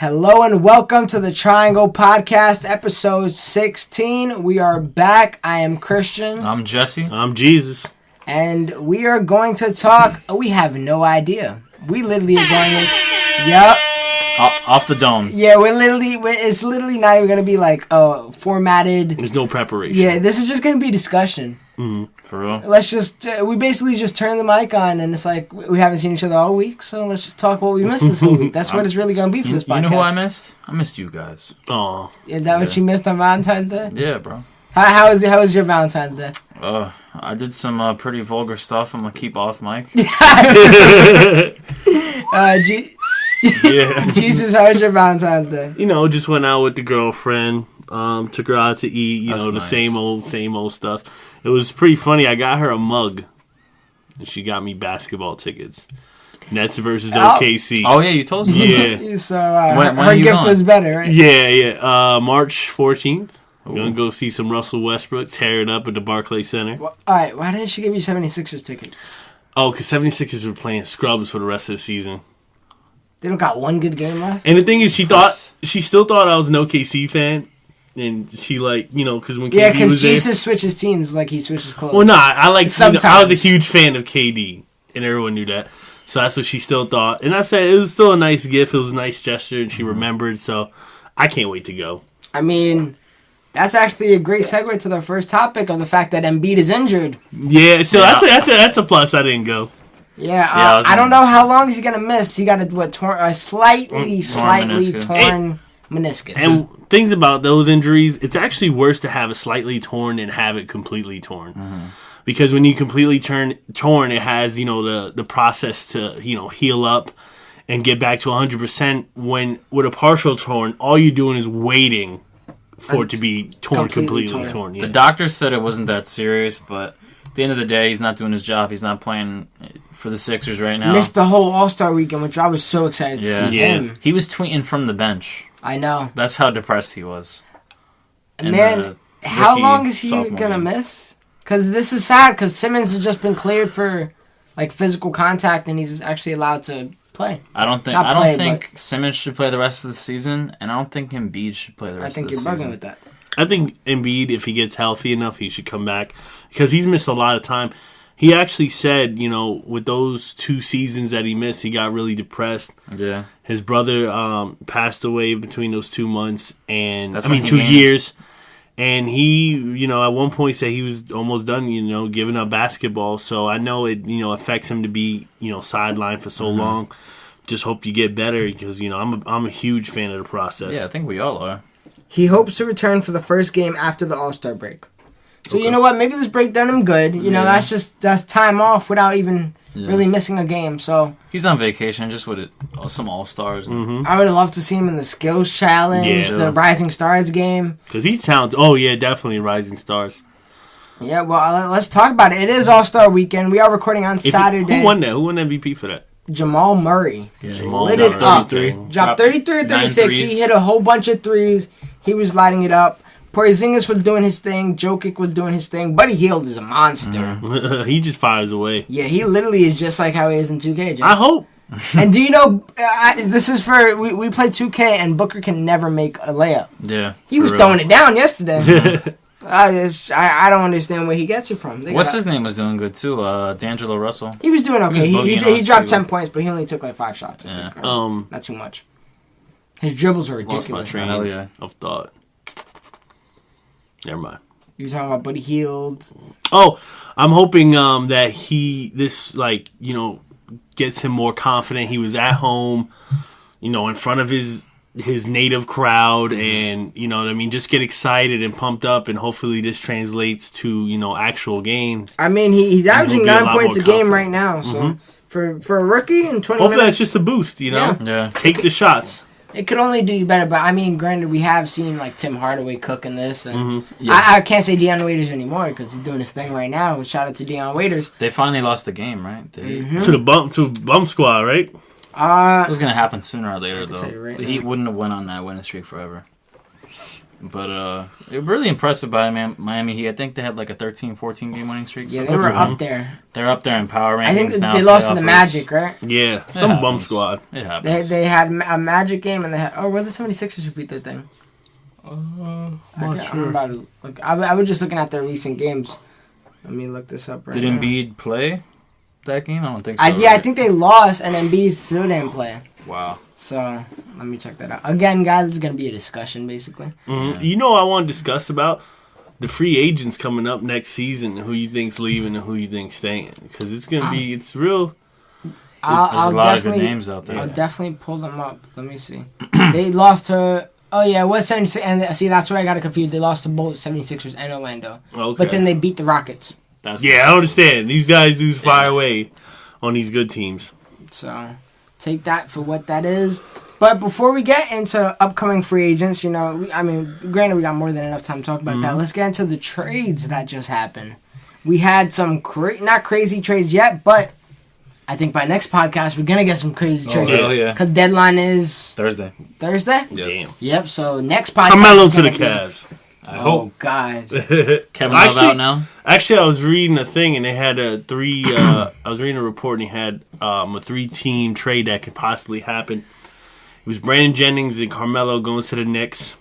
Hello and welcome to the Triangle Podcast, episode 16. We are back. I am Christian. I'm Jesse. I'm Jesus. And we are going to talk. We have no idea. We literally are going to. Yup. Off the dome. Yeah, it's literally not even going to be like formatted. There's no preparation. Yeah, this is just going to be discussion. Mm-hmm. For real? Let's just, we basically just turn the mic on and it's like, we haven't seen each other all week, so let's just talk what we missed this whole week. That's what it's really going to be for this podcast. You know who I missed? I missed you guys. Oh. Is that what you missed on Valentine's Day? Yeah, bro. How was your Valentine's Day? I did some pretty vulgar stuff. I'm going to keep off mic. Yeah. Jesus, how was your Valentine's Day? You know, just went out with the girlfriend. Took her out to eat. That's the nice. same old stuff. It was pretty funny. I got her a mug, and she got me basketball tickets. Nets versus OKC. Oh, yeah, you told us. Yeah. So when her are you gift going? was better, right? Yeah. March 14th. I'm going to go see some Russell Westbrook tear it up at the Barclays Center. Well, all right, why didn't she give you 76ers tickets? Oh, because 76ers were playing scrubs for the rest of the season. They don't got one good game left? And the thing is, she still thought I was an OKC fan. And she because when KD Yeah, because was there. Jesus switches teams like he switches clothes. Well, no, I like. Sometimes. I was a huge fan of KD, and everyone knew that. So that's what she still thought. And I said it was still a nice gift. It was a nice gesture, and she remembered. So I can't wait to go. I mean, that's actually a great segue to the first topic of the fact that Embiid is injured. Yeah, so that's a plus. I didn't go. Yeah, I don't know how long is he gonna miss. He got a slightly torn meniscus. And things about those injuries, it's actually worse to have it slightly torn than have it completely torn. Mm-hmm. Because when you completely torn, it has the process to heal up and get back to 100%. When with a partial torn, all you're doing is waiting for it to be completely torn. Yeah. The doctor said it wasn't that serious, but at the end of the day, he's not doing his job. He's not playing for the Sixers right now. Missed the whole All-Star weekend, which I was so excited to see him. He was tweeting from the bench. I know. That's how depressed he was. Man, how long is he sophomore going to game. miss? Because this is sad, because Simmons has just been cleared for physical contact, and he's actually allowed to play. I don't think Simmons should play the rest of the season, and I don't think Embiid should play the rest of the season. I think you're bugging with that. I think Embiid, if he gets healthy enough, he should come back because he's missed a lot of time. He actually said, with those 2 seasons that he missed, he got really depressed. Yeah. His brother passed away between those 2 months, and 2 years. And he, at one point said he was almost done, giving up basketball. So I know it, affects him to be, sidelined for so long. Just hope you get better because, I'm a huge fan of the process. Yeah, I think we all are. He hopes to return for the first game after the All-Star break. So you know what? Maybe this break done him good. That's time off without even really missing a game. So he's on vacation just with some All-Stars. I would have loved to see him in the skills challenge, the Rising Stars game. Because he's talented. Oh yeah, definitely Rising Stars. Yeah, well, let's talk about it. It is All-Star weekend. We are recording on Saturday. Who won that? Who won MVP for that? Jamal Murray. Yeah, lit it up. 33. Dropped 33 or 36. He hit a whole bunch of threes. He was lighting it up. Porzingis was doing his thing. Jokic was doing his thing. Buddy Hield is a monster. He just fires away. Yeah, he literally is just like how he is in 2K. Just. I hope. And do you know, this is for, we play 2K and Booker can never make a layup. Yeah. He was throwing it down yesterday. I don't understand where he gets it from. What's his name was doing good too? D'Angelo Russell. He was doing okay. He dropped 10 points, but he only took 5 shots. I think. Not too much. His dribbles are ridiculous. Lost my train of thought. Never mind. You were talking about Buddy Hield. Oh, I'm hoping that gets him more confident. He was at home, in front of his native crowd, and just get excited and pumped up, and hopefully this translates to actual games. I mean, he's averaging 9 points a game right now, so for a rookie in 20 hopefully minutes, that's just a boost. Yeah. Take the shots. It could only do you better, but I mean, granted, we have seen Tim Hardaway cooking this, and I can't say Deion Waiters anymore because he's doing his thing right now. Shout out to Deion Waiters. They finally lost the game, right? To the bump squad, right? It was gonna happen sooner or later, though. Right the Heat wouldn't have went on that winning streak forever. But they're really impressive by Miami Heat. I think they had like a 13, 14 game winning streak. Yeah, so they good were for them. up there. They're up there in power rankings I think now. they lost to the playoffers. Magic, right? Yeah, It some bum happens. squad. It happens. They had a Magic game, and they had... Oh, was it 76ers who beat that thing? I'm about to look. I was just looking at their recent games. Let me look this up right Did now. Embiid play that game? I don't think so. Yeah, I right? think they lost, and Embiid still didn't play. Wow. So, let me check that out. Again, guys, it's going to be a discussion, basically. Mhm. You know what I want to discuss about? The free agents coming up next season, who you think's leaving and who you think's staying. Because it's going to be, it's real. There's I'll a lot of definitely, good names out there. I'll definitely pull them up. Let me see. They lost to... Oh, yeah, it was 76. And see, that's where I got it confused. They lost to both 76ers and Orlando. Okay. But then they beat the Rockets. That's Yeah, I understand. These guys do fire away on these good teams. So, take that for what that is. But before we get into upcoming free agents, granted we got more than enough time to talk about that. Let's get into the trades that just happened. We had some not crazy trades yet, but I think by next podcast we're gonna get some crazy trades. hell yeah. Because deadline is Thursday. Thursday. Yes. Damn. Yep. So next podcast. Carmelo is to the gonna be- Cavs. I Oh hope. God. Kevin Love Actually- out now? Actually, I was reading a thing, and they had I was reading a report, and he had a 3-team trade that could possibly happen. It was Brandon Jennings and Carmelo going to the Knicks.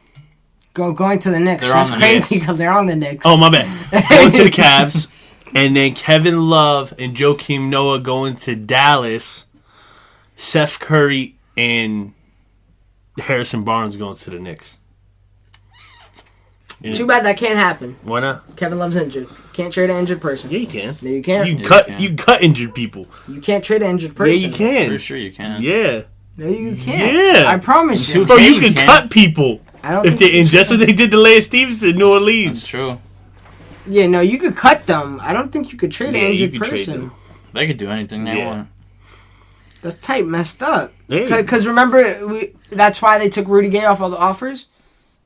Going to the Knicks. They're That's on the crazy because they're on the Knicks. Oh, my bad. Going to the Cavs. And then Kevin Love and Joakim Noah going to Dallas. Seth Curry and Harrison Barnes going to the Knicks. Too bad that can't happen. Why not? Kevin Love's injured. Can't trade an injured person. Yeah, you can. No, you can't. You you cut can. you cut injured people. You can't trade an injured person. Yeah, you can. For sure you can. Yeah. No, you can't. Yeah. I promise you. Bro, Yeah, you you can can. cut people. I don't If think they you and just should. what they did to Leia Stevenson in New That's Orleans. true. Yeah, no, you could cut them. I don't think you could trade Yeah, an you injured could trade person. them. They could do anything they Yeah. want. That's tight, messed up. Hey. Because remember, that's why they took Rudy Gay off all the offers.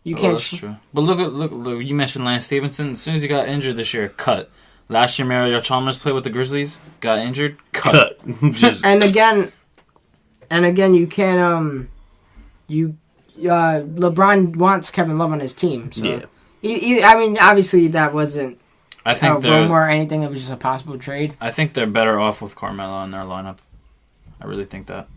You Oh, can't. that's true. But look. You mentioned Lance Stevenson. As soon as he got injured this year, cut. Last year, Mario Chalmers played with the Grizzlies. Got injured, cut. Just, And again, you can't. LeBron wants Kevin Love on his team. So. yeah. I mean, obviously that wasn't I a think rumor or anything. It was just a possible trade. I think they're better off with Carmelo in their lineup. I really think that.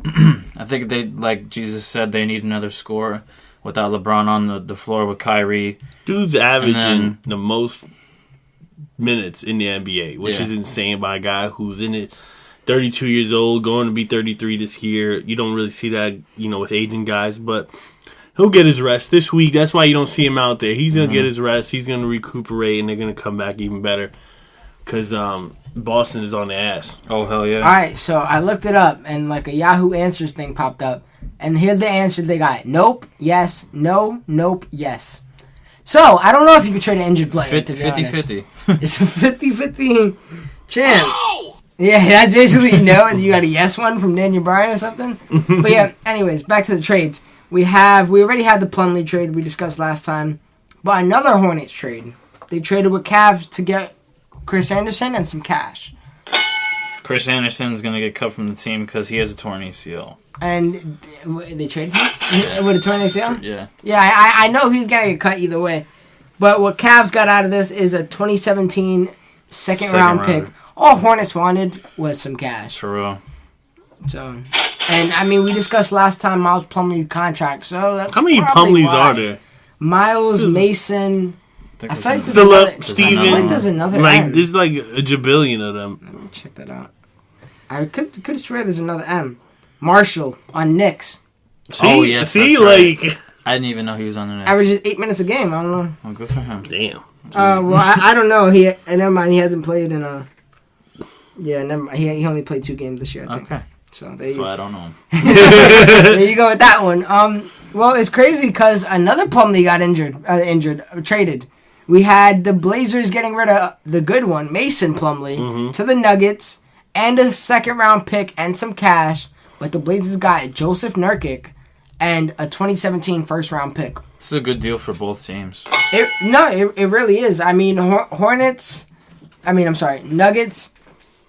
I think they, like Jesus said, they need another scorer without LeBron on the floor with Kyrie. Dude's averaging then- the most minutes in the NBA, which Yeah. is insane by a guy who's in it 32 years old, going to be 33 this year. You don't really see that, with aging guys, but he'll get his rest this week. That's why you don't see him out there. He's going to get his rest. He's going to recuperate, and they're going to come back even better because Boston is on the ass. Oh, hell yeah. All right, so I looked it up, and like a Yahoo Answers thing popped up, and here's the answers they got: nope, yes, no, nope, yes. So I don't know if you could trade an injured player. To be honest. 50-50. It's a 50-50 chance. Yeah, that's basically you got a yes one from Daniel Bryan or something. But yeah, anyways, back to the trades. We already had the Plumlee trade we discussed last time, but another Hornets trade. They traded with Cavs to get Chris Anderson and some cash. Chris Anderson's going to get cut from the team because he has a torn ACL. And they traded him with a torn ACL? Yeah. Yeah, I know he's going to get cut either way. But what Cavs got out of this is a 2017 second round pick. rounder. All Hornets wanted was some cash. For real. So, and I mean, we discussed last time Miles Plumlee's contract. So that's How many probably Plumlees why. are there? Miles, Mason. I feel like there's Philip, another, I feel Steven. like there's another Like, M. there's like a jabillion of them. Let me check that out. I could swear there's another M. Marshall on Knicks. See, Oh, yes, see, that's right. like, I didn't even know he was on the Knicks. Averages 8 minutes a game. I don't know. Oh, good for him. damn. Well, I don't know. Never mind. He hasn't played in a. Yeah, never mind. He only played 2 games this year, I think. Okay. So there That's you, why I don't know him. there you go with that one. Well, it's crazy because another Plumlee got traded. We had the Blazers getting rid of the good one, Mason Plumlee, to the Nuggets, and a second round pick and some cash. But the Blazers got Joseph Nurkic and a 2017 first round pick. This is a good deal for both teams. It really is. I mean, Nuggets.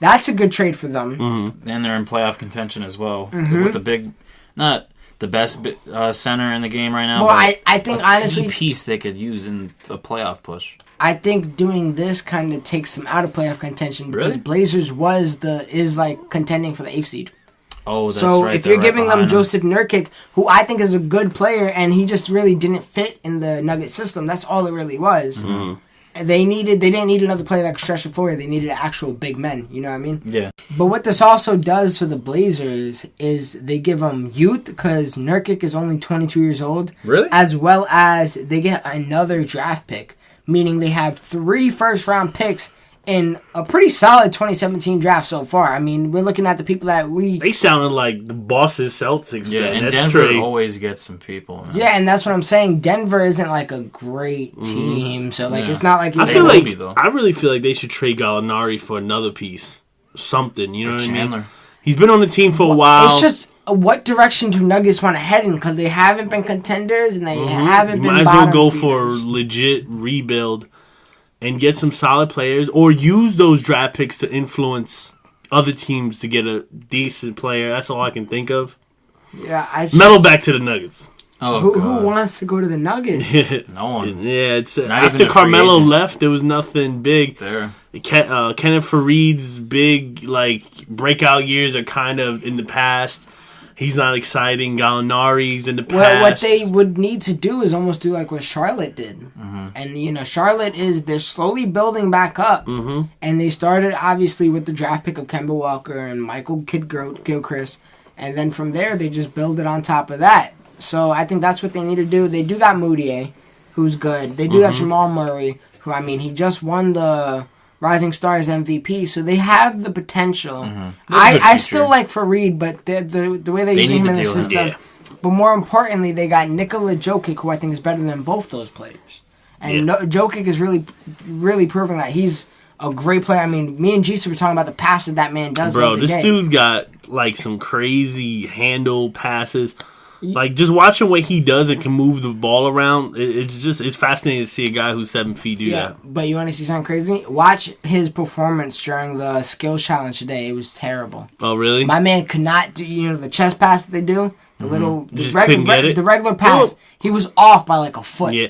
That's a good trade for them. And they're in playoff contention as well. Mm-hmm. With the the best center in the game right now. Well, but I think a honestly, key piece they could use in the playoff push. I think doing this kind of takes them out of playoff contention because Really? Blazers is like contending for the 8th seed. Oh, that's So right. if they're you're right giving them behind Joseph Nurkic, who I think is a good player, and he just really didn't fit in the Nugget system, that's all it really was. Mm-hmm. They didn't need another player that could stretch the floor. They needed actual big men. You know what I mean? Yeah. But what this also does for the Blazers is they give them youth because Nurkic is only 22 years old. Really? As well as they get another draft pick, meaning they have 3 first-round picks in a pretty solid 2017 draft so far. I mean, we're looking at the people that They sounded like the Boston Celtics. Yeah, man. and That's Denver trade. always gets some people. Man. Yeah, and that's what I'm saying. Denver isn't like a great team, so like Yeah. it's not like I you feel will like be, though. I really feel like they should trade Gallinari for another piece, something. You know what I mean? Chandler. He's been on the team for a while. It's just what direction do Nuggets want to head in? Because they haven't been contenders and they haven't been. Might as well bottom go for feeders. legit rebuild and get some solid players, or use those draft picks to influence other teams to get a decent player. That's all I can think of. Yeah, Mellow back to the Nuggets. Oh, Who God. wants to go to the Nuggets? No one. Yeah, it's Not after even a free Carmelo agent. left, there was nothing big. There. Kenneth Farid's big breakout years are kind of in the past. He's not exciting. Gallinari's in the past. Well, what they would need to do is almost do like what Charlotte did, and Charlotte they're slowly building back up, and they started obviously with the draft pick of Kemba Walker and Michael Gilchrist, and then from there they just build it on top of that. So I think that's what they need to do. They do got Moutier, who's good. They do have Jamal Murray, who he just won the Rising Stars MVP, so they have the potential. I still like Farid, but the way they're using need him to in the deal with system. him. But more importantly, they got Nikola Jokic, who I think is better than both those players. And Jokic is really, really proving that he's a great player. I mean, me and Jesus were talking about the pass that man does. Bro, the other this day. dude got some crazy handle passes. Just watching what he does and can move the ball around, it's fascinating to see a guy who's 7 feet do that. But you want to see something crazy? Watch his performance during the skills challenge today. It was terrible. Oh, really? My man could not do the chest pass that they do, the Just couldn't get it? the regular pass. He was off by like a foot. Yeah.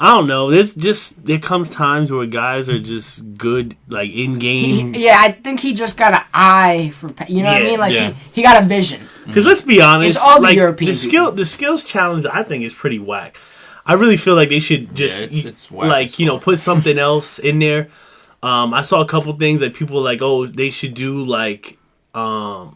I don't know. There comes times where guys are just good, in game. I think he just got an eye for. You know what I mean? Like Yeah. he got a vision. Because let's be honest, It's all the European the skills challenge I think is pretty whack. I really feel like they should just it's whack as fuck. put something else in there. I saw a couple things that people were like, oh, they should do a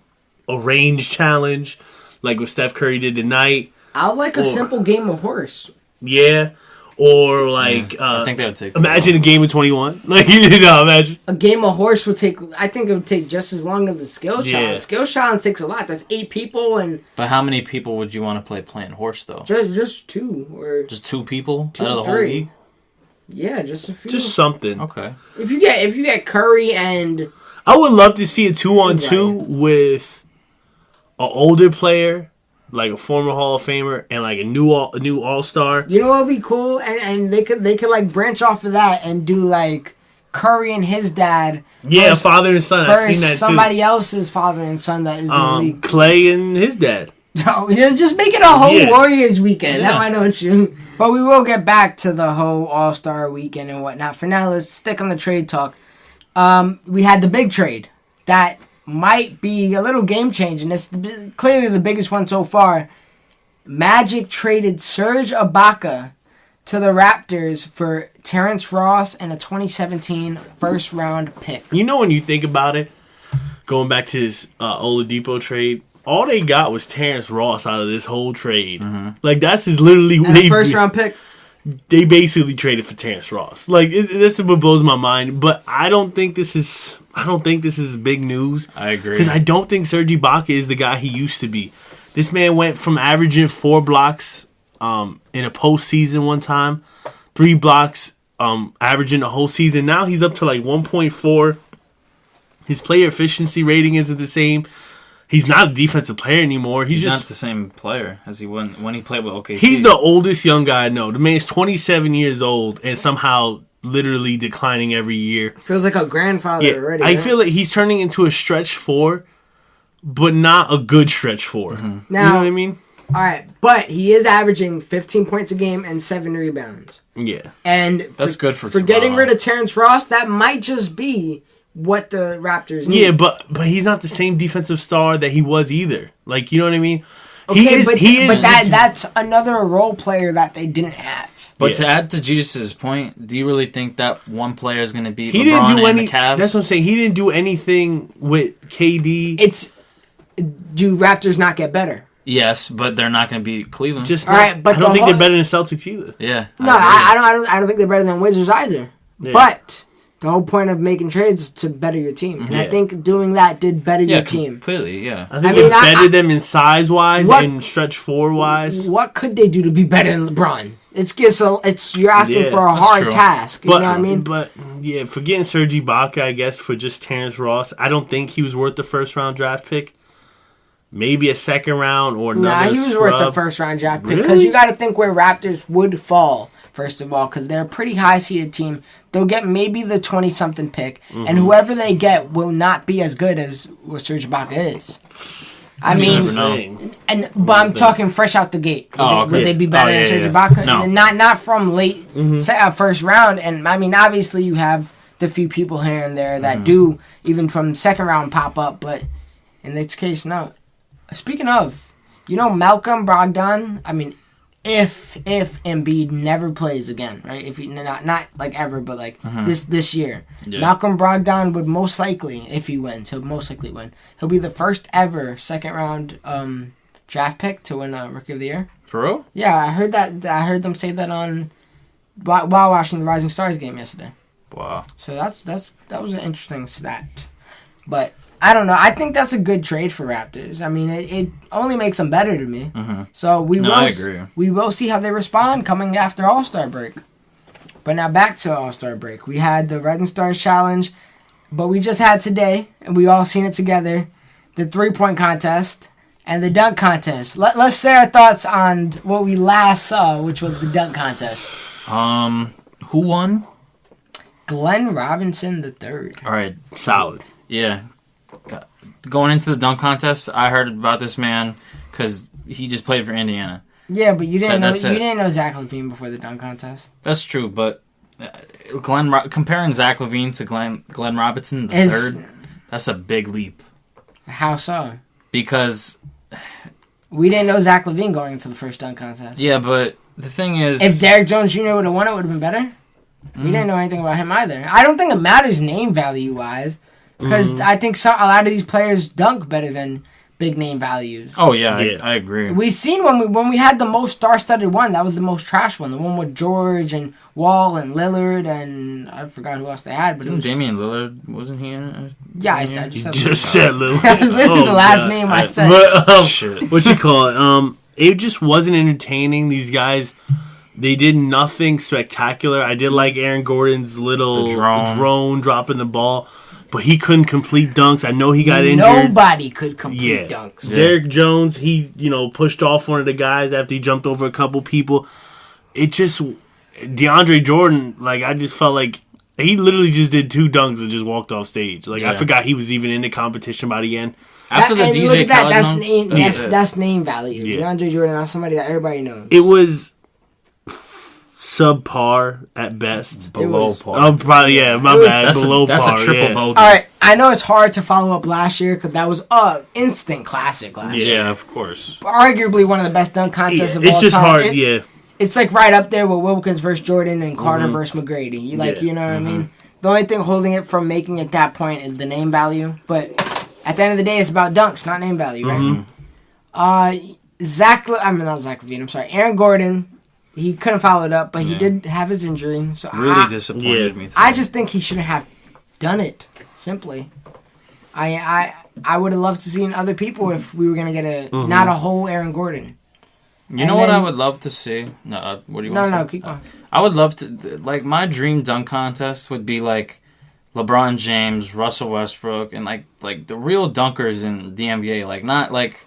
range challenge, like what Steph Curry did tonight. I would like a simple game of horse. Yeah. Or I think that would take. imagine a game of 21. Imagine. A game of horse would take. I think it would take just as long as the skills Yeah. challenge. Skills challenge takes a lot. That's 8 people and But how many people would you want to playing horse though? just 2 or Just 2 people 2 out of the whole 3. league. Yeah, just a few. Just something. Okay. if you get Curry and I would love to see a 2-on-2 with an older player, like a former Hall of Famer, and like a new All-Star. you know what would be cool and they could like branch off of that and do like Curry and his dad. Yeah, versus- father and son. I've seen versus that somebody else's father and son that is in the too. league. Clay and his dad. No, just make it a whole Yeah. Warriors weekend. Yeah. Now I know what you. But we will get back to the whole All-Star weekend and whatnot. For now, let's stick on the trade talk. We had the big trade that might be a little game-changing. It's clearly the biggest one so far. Magic traded Serge Ibaka to the Raptors for Terrence Ross and a 2017 first-round pick. You know when you think about it, going back to this Oladipo trade, all they got was Terrence Ross out of this whole trade. Like that's literally And a first-round pick. They basically traded for Terrence Ross. This is what blows my mind. But I don't think this is big news. I agree. Because I don't think Serge Ibaka is the guy he used to be. This man went from averaging 4 blocks in a postseason one time, 3 blocks averaging the whole season. Now he's up to 1.4. His player efficiency rating isn't the same. He's not a defensive player anymore. He's just not the same player as he was when he played with OKC. He's the oldest young guy I know. The man's 27 years old and somehow literally declining every year. Feels like a grandfather already. I right? feel like he's turning into a stretch 4, but not a good stretch 4. Now, You know what I mean? All right, but he is averaging 15 points a game and 7 rebounds. Yeah. And That's good for getting Toronto. rid of Terrence Ross. That might just be what the Raptors need. Yeah, but he's not the same defensive star that he was either. Like, you know what I mean? Okay, but that's another role player that they didn't have. But to add to Jesus' point, do you really think that one player is going to beat he LeBron didn't do and any. the Cavs? That's what I'm saying. He didn't do anything with KD. Do Raptors not get better? Yes, but they're not going to beat Cleveland. Just all right, but I don't think they're better than Celtics either. Yeah. No, I don't think they're better than Wizards either. Yeah. But the whole point of making trades is to better your team, and I Yeah. think doing that did better Yeah, your team. completely, yeah. I think I mean, it bettered them in size wise and stretch forward wise. What could they do to be better than LeBron? It's you're asking Yeah, for a that's hard true. task. You know what I mean? But yeah, for getting Serge Ibaka, I guess for just Terrence Ross, I don't think he was worth the first round draft pick. Maybe a second round or another. Nah, he was worth the scrub. first round draft pick because Really? you got to think where Raptors would fall. First of all, because they're a pretty high seeded team, they'll get maybe the 20-something pick, and whoever they get will not be as good as what Serge Ibaka is. I mean, never know. but I'm talking fresh out the gate. Would they be better than Serge Ibaka? No. Not from late first round. And I mean, obviously you have the few people here and there that do even from second round pop up, but in this case, no. Speaking of, Malcolm Brogdon. I mean, if Embiid never plays again, right? If he not like ever, but like this year, Malcolm Brogdon would most likely, if he wins, he'll most likely win. He'll be the first ever second round draft pick to win a Rookie of the Year. For real? Yeah, I heard that. I heard them say that while watching the Rising Stars game yesterday. Wow. So that was an interesting stat, but. I don't know. I think that's a good trade for Raptors. I mean, it only makes them better to me. So I agree. We will see how they respond coming after All-Star break. But now back to All-Star break. We had the Red and Stars Challenge, but we just had today, and we all seen it together, the 3-point contest and the dunk contest. Let's say our thoughts on what we last saw, which was the dunk contest. Who won? Glenn Robinson III. All right. Solid. Yeah. Going into the dunk contest, I heard about this man because he just played for Indiana. Yeah, but you didn't That's know it. you didn't know Zach LaVine before the dunk contest. That's true, but comparing Zach LaVine to Glenn Robinson the Is- third, that's a big leap How so? because We didn't know Zach LaVine going into the first dunk contest. yeah, but the thing is, If Derrick Jones Jr. would have won, it would have been better. We didn't know anything about him either. I don't think it matters name value wise, because I think a lot of these players dunk better than big name values. oh yeah, Yeah. I agree. We seen when we had the most star-studded one, that was the most trash one. The one with George and Wall and Lillard and I forgot who else they had, but it Didn't was Damian Lillard, wasn't he in it? yeah. I just You said just said Lillard. that was literally the last name I said. But, Shit. what you call it? It just wasn't entertaining. These guys, they did nothing spectacular. I did like Aaron Gordon's little The drone. drone dropping the ball, but he couldn't complete dunks. I know he got injured. Nobody could complete Yeah. dunks. Derrick Jones, he pushed off one of the guys after he jumped over a couple people. It just DeAndre Jordan, like I just felt like he literally just did 2 dunks and just walked off stage. Like I Yeah. forgot he was even in the competition by the end. After the and DJ look at that. Khaled That's dunk, name. that's it. That's name value. Yeah. DeAndre Jordan. That's somebody that everybody knows. It was subpar at best. below was- par. Oh, probably my It was- bad. That's Below that's par. a triple yeah. bogey. All right, I know it's hard to follow up last year because that was instant classic last year. Yeah, of course. Arguably one of the best dunk contests Yeah, of all it's just time. hard. Yeah, It's like right up there with Wilkins versus Jordan and Carter versus McGrady. You Yeah. you know what I mean? The only thing holding it from making it that point is the name value. But at the end of the day, it's about dunks, not name value, right? Not Zach LaVine. I'm sorry, Aaron Gordon. He couldn't follow it up, but he Yeah. did have his injury. So Really disappointed yeah. me. Too. I just think he shouldn't have done it. Simply, I would have loved to see other people if we were gonna get not a whole Aaron Gordon. You know what I would love to see? No, what do you want to say? No, keep going. I would love to, like, my dream dunk contest would be, like, LeBron James, Russell Westbrook, and, like the real dunkers in the NBA. Like, not, like,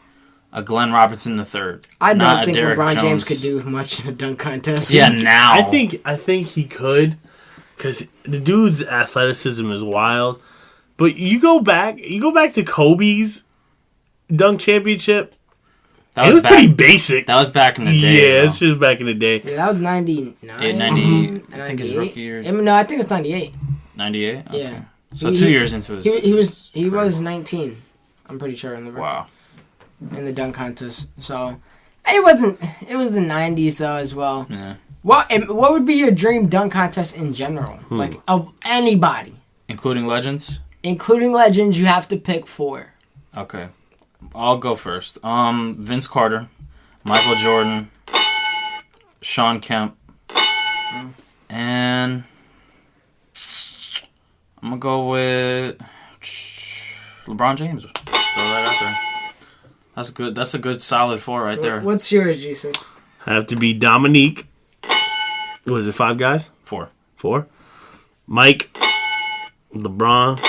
a Glenn Robinson III. I not don't a think Derrick LeBron James Jones. could do much in a dunk contest. Yeah, now. I think he could, because the dude's athleticism is wild. But you go back to Kobe's dunk championship. That It was back, pretty basic. That was back in the day. Yeah, though. it's just back in the day. Yeah, that was 99. Yeah, 90. I think his rookie year. No, I think it's 98. 98. Okay. Yeah. So 2 years into his. He was 19. I'm pretty sure in the dunk contest. So it wasn't. It was the 90s though as well. Yeah. What would be your dream dunk contest in general? Like of anybody, Including legends. including legends. You have to pick 4. Okay. I'll go first. Vince Carter, Michael Jordan, Sean Kemp, and I'm gonna go with LeBron James. Just throw that out there. That's good. That's a good solid 4 right there. What's yours, Jason? Have to be Dominique. Was it 5 guys? 4. 4. Mike, LeBron,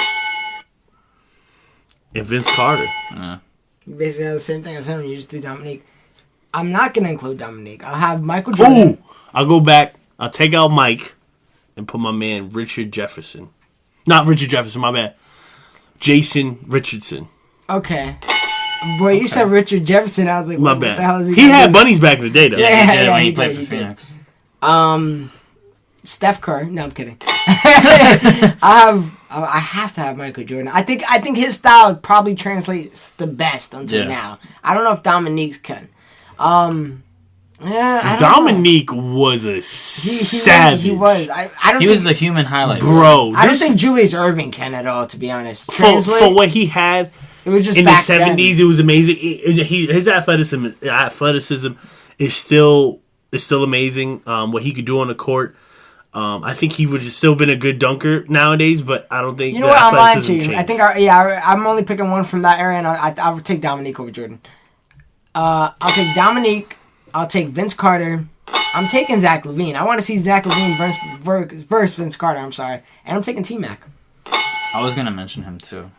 and Vince Carter. Yeah. You basically have the same thing as him. You just do Dominique. I'm not gonna include Dominique. I'll have Michael Jordan. Ooh! I'll go back. I'll take out Mike and put my man Richard Jefferson. Not Richard Jefferson, my bad. Jason Richardson. Okay. Boy, you said Richard Jefferson. I was like, My what bad. the hell is he He gonna had do? bunnies back in the day, though. Yeah, Yeah, he did when he he played did, for he did. Phoenix. Steph Curry. No, I'm kidding. I have to have Michael Jordan. I think his style probably translates the best until now. I don't know if Dominique's can. Yeah, I don't know. Dominique was a savage. He was. I don't. He think, was the human highlight. Bro, I don't think Julius Irving can at all. To be honest, for translate. what he had It was just in the back 70s, then. it was amazing. His athleticism is still amazing. What he could do on the court. I think he would have still been a good dunker nowadays, but I don't think You know the what? I'm lying to athleticism you. changed. I think I'm only picking one from that area, and I would take Dominique over Jordan. I'll take Dominique. I'll take Vince Carter. I'm taking Zach LaVine. I want to see Zach LaVine versus Vince Carter. I'm sorry, and I'm taking T-Mac. I was gonna mention him too.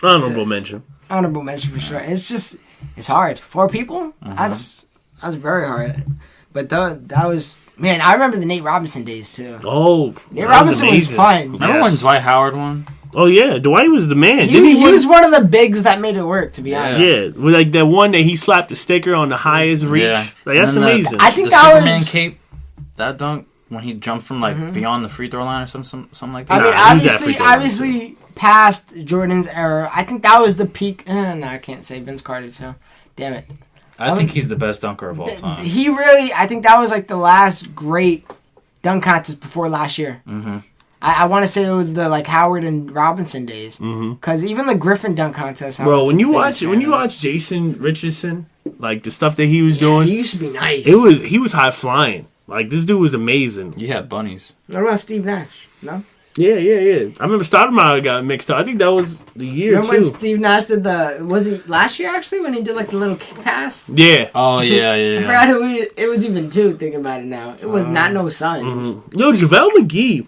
Honorable mention. Honorable mention for sure. It's hard. 4 people. That's very hard. But that was man. I remember the Nate Robinson days too. Oh, Nate Robinson was amazing. fun. Remember when Dwight Howard won? Oh yeah, Dwight was the man. He was one of the bigs that made it work. To be honest. Yeah, with like that one that he slapped the sticker on the highest reach. Yeah. Like that's And then amazing. I think the that Superman was. cape, that dunk when he jumped from like beyond the free throw line or something like I that. mean, Nah, he was at free throw line, obviously, past Jordan's era, I think that was the peak. No, I can't say Vince Carter. So, damn it. I think he's the best dunker of all time. He really, I think that was like the last great dunk contest before last year. Mm-hmm. I want to say it was the like Howard and Robinson days, because even the Griffin dunk contest. Bro, when you watch Jason Richardson, like the stuff that he was doing, he used to be nice. he was high flying. Like this dude was amazing. You had bunnies. What about Steve Nash? No. Yeah. I remember Stoudemire got mixed up. I think that was the year Remember when too. Steve Nash did was he last year actually when he did like the little kick pass? Yeah. Oh yeah. I forgot who it was even two. Thinking about it now, it was not no Suns. Yo, JaVale McGee.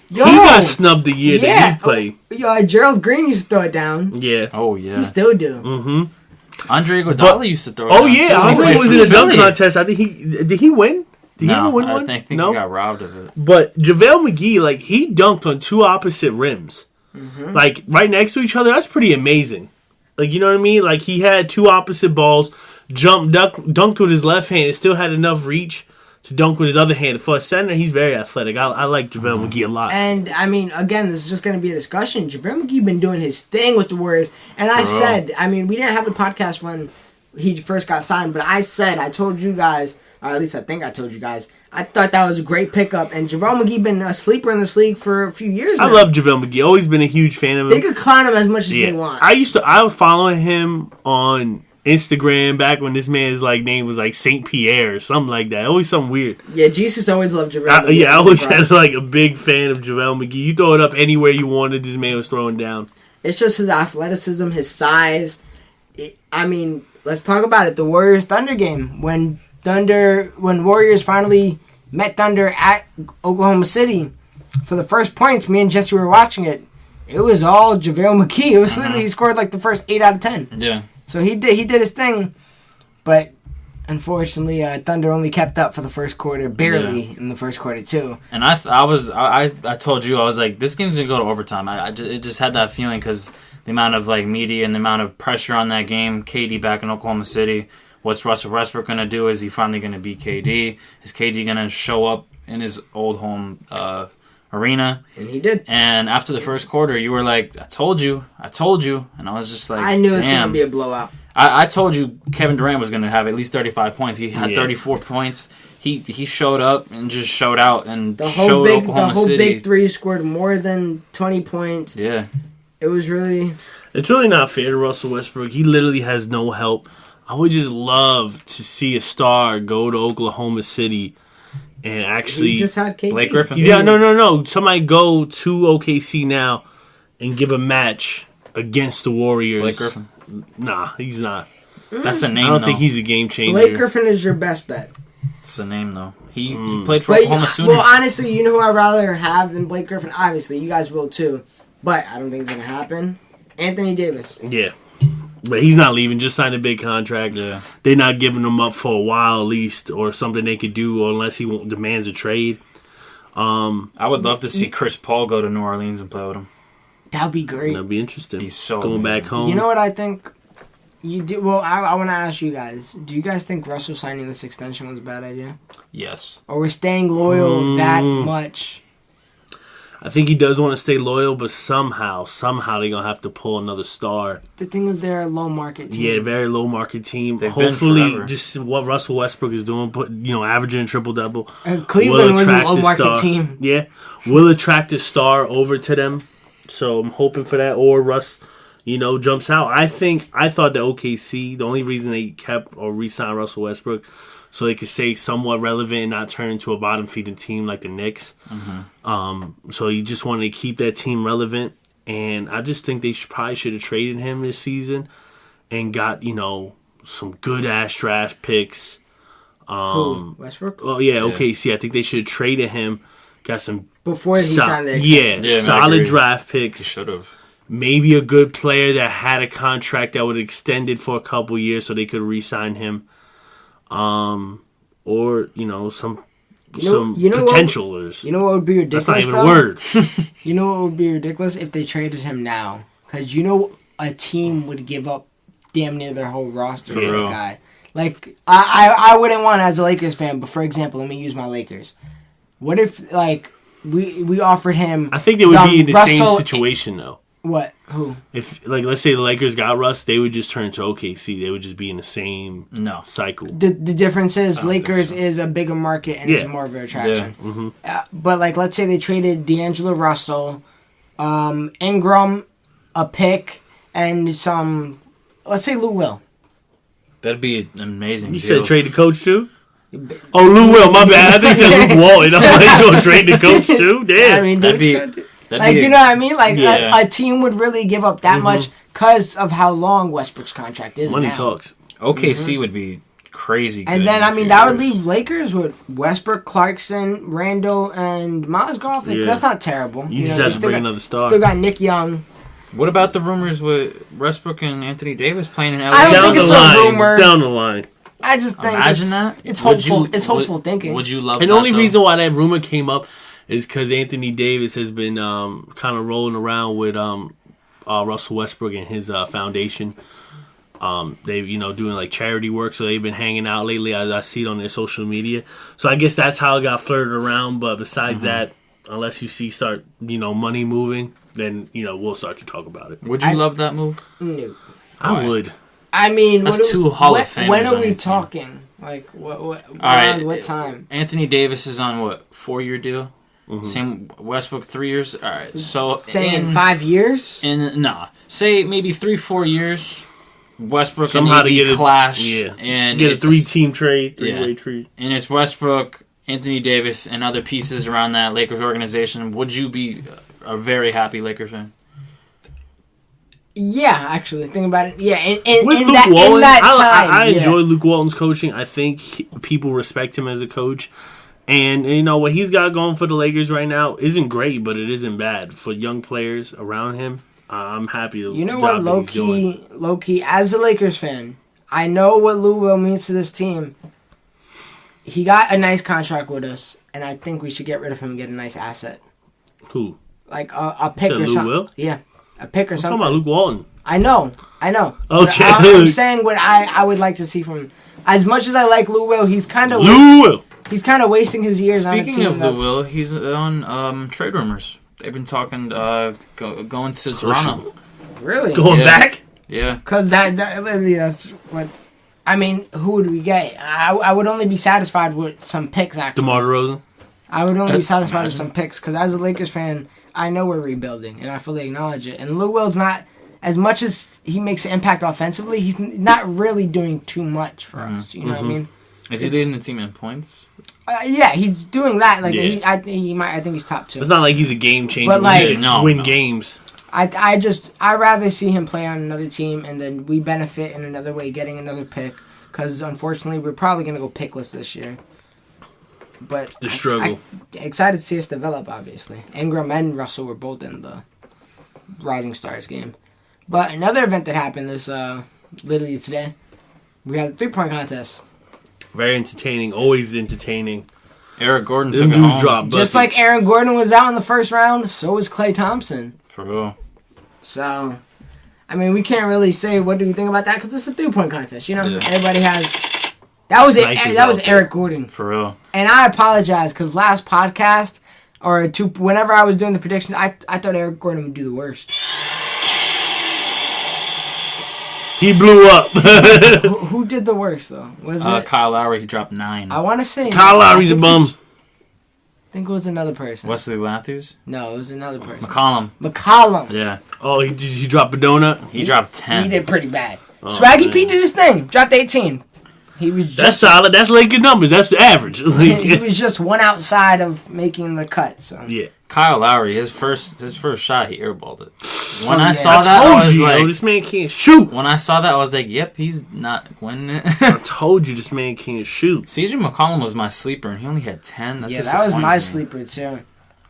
Yo, He got snubbed the year that he played. Yo, Gerald Green used to throw it down. Yeah. Oh yeah. He still do. Andre Iguodala used to throw. it Oh down, yeah, too. He Andre played was for in a dunk Philly. contest. I think did he win? Did he ever No, win I one? think no. he got robbed of it. But JaVale McGee, like he dunked on 2 opposite rims, like right next to each other. That's pretty amazing. Like you know what I mean? Like he had 2 opposite balls, dunked with his left hand, and still had enough reach to dunk with his other hand. For a center, he's very athletic. I like JaVale McGee a lot. And I mean, again, this is just going to be a discussion. JaVale McGee been doing his thing with the Warriors, and I said, I mean, we didn't have the podcast when he first got signed, but I told you guys, or at least I think I told you guys, I thought that was a great pickup. And JaVale McGee been a sleeper in this league for a few years now. I love JaVale McGee. Always been a huge fan of him. They could clown him as much as they want. I was following him on Instagram back when this man's like name was like Saint Pierre or something like that. Always something weird. Yeah, Jesus always loved JaVale McGee. I always had like a big fan of JaVale McGee. You throw it up anywhere you wanted, this man was throwing down. It's just his athleticism, his size. I mean, let's talk about it. The Warriors Thunder game when Warriors finally met Thunder at Oklahoma City for the first points. Me and Jesse were watching it. It was all JaVale McGee. It was literally he scored like the first 8 out of 10. Yeah. So he did his thing, but unfortunately, Thunder only kept up for the first quarter, barely in the first quarter too. And I told you I was like, this game's gonna go to overtime. It just had that feeling because the amount of like media and the amount of pressure on that game. KD back in Oklahoma City What's Russell Westbrook going to do? Is he finally going to beat KD? Is KD going to show up in his old home arena? And he did. And after the first quarter, you were like, I told you. And I was just like, I knew it's going damn. to be a blowout. I told you Kevin Durant was going to have at least 35 points. He had 34 points. He showed up and just showed out and showed Oklahoma City. Big three scored more than 20 points. Yeah. It was really... It's really not fair to Russell Westbrook. He literally has no help. I would just love to see a star go to Oklahoma City and actually... He just had KD. Blake Griffin. Yeah, no. Somebody go to OKC now and give a match against the Warriors. Blake Griffin. Nah, he's not. That's a name, I don't though. think he's a game changer. Blake Griffin is your best bet. It's a name, though. He played for But, Oklahoma Sooners. well, honestly, you know who I'd rather have than Blake Griffin? Obviously, you guys will too. But I don't think it's going to happen. Anthony Davis. Yeah. But he's not leaving. Just signed a big contract. Yeah. They're not giving him up for a while at least, or something they could do, unless he demands a trade. I would love to see Chris Paul go to New Orleans and play with him. That would be great. That'd be interesting. He's so going amazing. back home. You know what I think? You do. Well, I want to ask you guys. Do you guys think Russell signing this extension was a bad idea? Yes. Or we're staying loyal that much? I think he does want to stay loyal, but somehow they're gonna have to pull another star. The thing is, they're a low market team. Yeah, very low market team. They've been Hopefully, forever. just what Russell Westbrook is doing, averaging a triple double. Cleveland was a low market team. Yeah, will attract a star over to them. So I'm hoping for that. Or Russ, jumps out. I thought that OKC, the only reason they kept or re-signed Russell Westbrook, so they could stay somewhat relevant and not turn into a bottom-feeding team like the Knicks. So he just wanted to keep that team relevant, and I just think they probably should have traded him this season and got some good-ass draft picks. Who? Westbrook? Oh yeah, OKC. I think they should have traded him. Got some Before he signed the extension. Yeah, man, I solid agree. draft He picks. should have. Maybe a good player that had a contract that would extend it for a couple years so they could re-sign him. Or some potentialers. You know what would be ridiculous? That's not even though? a word. You know what would be ridiculous if they traded him now? Because a team would give up damn near their whole roster for the real. guy. Like I wouldn't want as a Lakers fan, but for example, let me use my Lakers. What if we offered him? I think they would be in the Russell, same situation though. What? Who? If let's say the Lakers got Russ, they would just turn to OKC. They would just be in the same No. cycle. The difference is don't Lakers think so. is a bigger market and Yeah. is more of an attraction. Yeah. Mm-hmm. But let's say they traded D'Angelo Russell, Ingram, a pick, and some. Let's say Lou Will. That'd be an amazing You deal. said trade the coach too? Oh, Lou Will, my bad. I think you said Luke Walton. I'm like, you gonna trade the coach too? Damn. I mean, That'd be- you know what I mean? Like Yeah. a team would really give up that much because of how long Westbrook's contract is. Money now. talks. OKC would be crazy good. And then in a few that would years. leave Lakers with Westbrook, Clarkson, Randall, and Miles Garland. Yeah. That's not terrible. You just know, have they to still bring got- another star. Still got Nick Young. What about the rumors with Westbrook and Anthony Davis playing in LA? I don't Down think the it's a line. rumor. Down the line. I just think Imagine that. it's Would hopeful. you- It's hopeful thinking. Would you love And that, the only though? reason why that rumor came up is because Anthony Davis has been kind of rolling around with Russell Westbrook and his foundation. They've doing like charity work, so they've been hanging out lately. I see it on their social media. So I guess that's how it got flirted around. But besides that, unless you start money moving, then we'll start to talk about it. Would you love that move? No. I Why? would. I mean, That's two Hall of Famers when are on we your team. talking? Like what? right. What time? Anthony Davis is on what 4-year deal? Same Westbrook 3 years. All right, so Saying 5 years? say maybe 3-4 years. Westbrook Somehow and to AD get a clash, yeah, and get a it's- 3-team trade, Yeah. 3-way trade. and it's Westbrook, Anthony Davis, and other pieces around that Lakers organization. Would you be a very happy Lakers fan? Yeah, actually, think about it. Yeah, in With in Luke that Walton, in that time, I yeah. enjoy Luke Walton's coaching. I think people respect him as a coach. And, what he's got going for the Lakers right now isn't great, but it isn't bad. For young players around him, I'm happy with You know the what, job that he's doing. low key, as a Lakers fan, I know what Lou Will means to this team. He got a nice contract with us, and I think we should get rid of him and get a nice asset. Who? Like a pick said or Lou something. Will? Yeah, a pick or I'm talking something. about Luke Walton. I know. Okay. But I'm saying what I would like to see from. As much as I like Lou Will, he's kind of wasting his years on a team. Speaking of Lou Will, he's on trade rumors. They've been talking going to Toronto. Really? Going back? Yeah. Because that literally, that's what... I mean, who would we get? I would only be satisfied with some picks, actually. DeMar DeRozan? I would only be satisfied with some picks, because as a Lakers fan, I know we're rebuilding, and I fully acknowledge it. And Lou Will's not... As much as he makes an impact offensively, he's not really doing too much for us. You know what I mean? Is he leading the team in points? Yeah, he's doing that. Like Yeah. I think he's top 2. It's not like he's a game changer. But, like- He can win games. I'd rather see him play on another team, and then we benefit in another way, getting another pick. Because unfortunately, we're probably gonna go pickless this year. But The struggle. Excited to see us develop. Obviously, Ingram and Russell were both in the Rising Stars game. But another event that happened this literally today, we had a 3-point contest. Very entertaining. Always entertaining. Eric Gordon Them took it dudes home. drop Just buckets. like Aaron Gordon was out in the first round, so was Klay Thompson. For real. So, I mean, we can't really say what do we think about that because it's a 3-point contest. You know, Yeah. everybody has. That was Snipers That was out there. Eric Gordon, For real. and I apologize because last podcast or whenever I was doing the predictions, I thought Eric Gordon would do the worst. He blew up. Who did the worst though? Was it? Kyle Lowry, he dropped 9. I want to say Kyle Lowry's a bum. I think it was another person. Wesley Matthews? No, it was another person. McCollum. Yeah. Oh, did he drop a donut? He dropped 10. He did pretty bad. Oh, Swaggy man. P did his thing. Dropped 18. He was That's just solid. That's Lakers numbers. That's the average. he was just one outside of making the cut. So Yeah. Kyle Lowry, his first shot, he airballed it. When yeah. I saw that, Told I was you, like, this man can't shoot. when I saw that, I was like, yep, he's not winning it. I told you this man can't shoot. CJ McCollum was my sleeper, and he only had 10. That yeah, that was my disappointed me. sleeper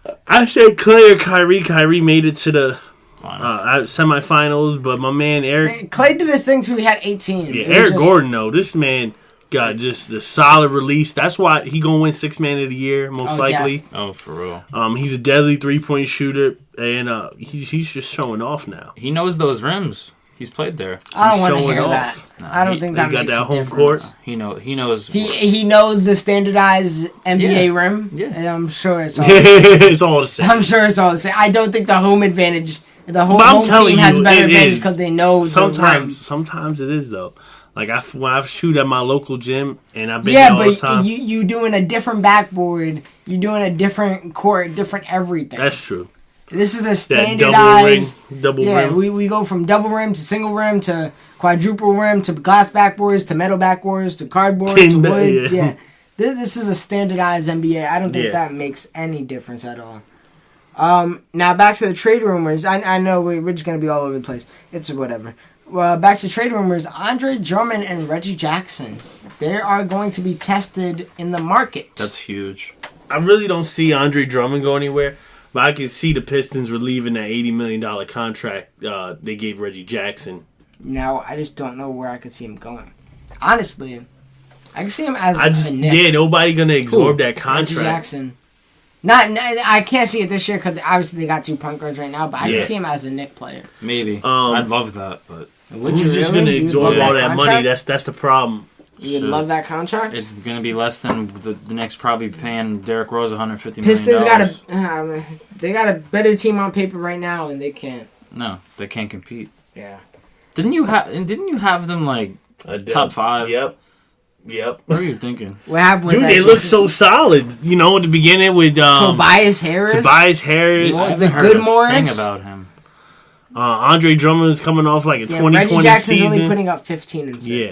too. I said Clay or Kyrie. Kyrie made it to the Final. semifinals, but my man Eric. Clay did his thing too. He had 18. Yeah, It was Eric just- Gordon though. This man got just the solid release. That's why he gonna win 6th man of the year most Oh, likely. Oh, for real. He's a deadly 3-point shooter, and he's just showing off now. He knows those rims. He's played there. I don't He's want to showing hear off. that. I don't he- think they that got makes that a home difference. court. He knows. He knows the standardized NBA Yeah. rim. Yeah. And I'm sure it's all. It's all the same. I'm sure it's all the same. I don't think the home advantage, the home, But I'm home telling team has you, better it advantage is. because they know the rim. Sometimes it is though. Like when I shoot at my local gym, and I've been Yeah, there all the but time. you doing a different backboard. You doing a different court, different everything. That's true. This is a That standardized. double Yeah, rim. we go from double rim to single rim to quadruple rim to glass backboards to metal backboards to cardboard to Tin ba- wood. yeah. Yeah. This is a standardized NBA. I don't think Yeah. that makes any difference at all. Now back to the trade rumors. I know we're just gonna be all over the place. It's whatever. Well, back to trade rumors. Andre Drummond and Reggie Jackson. They are going to be tested in the market. That's huge. I really don't see Andre Drummond go anywhere, but I can see the Pistons relieving that $80 million contract they gave Reggie Jackson. Now I just don't know where I could see him going. Honestly, I can see him as a Knick. Yeah, nobody gonna absorb that Reggie contract. Jackson. I can't see it this year because obviously they got 2 point guards right now. But I Yeah. can see him as a Knick player. Maybe. I'd love that, but Would Who's you just really? gonna You would absorb love all that money? contract? That's the problem. You'd love that contract. it's gonna be less than the next probably paying Derrick Rose $150 million. Pistons they got a better team on paper right now, and they can't. No, they can't compete. Yeah. Didn't you have them like top 5? Yep. What are you thinking? What happened with Dude, that? they look so solid. You know, at the beginning with Tobias Harris. Tobias Harris, What? I haven't The heard good a Morris? thing about him. Andre Drummond's coming off like a Yeah, 2020 Reggie Jackson's season. only putting up 15 and 6. Yeah.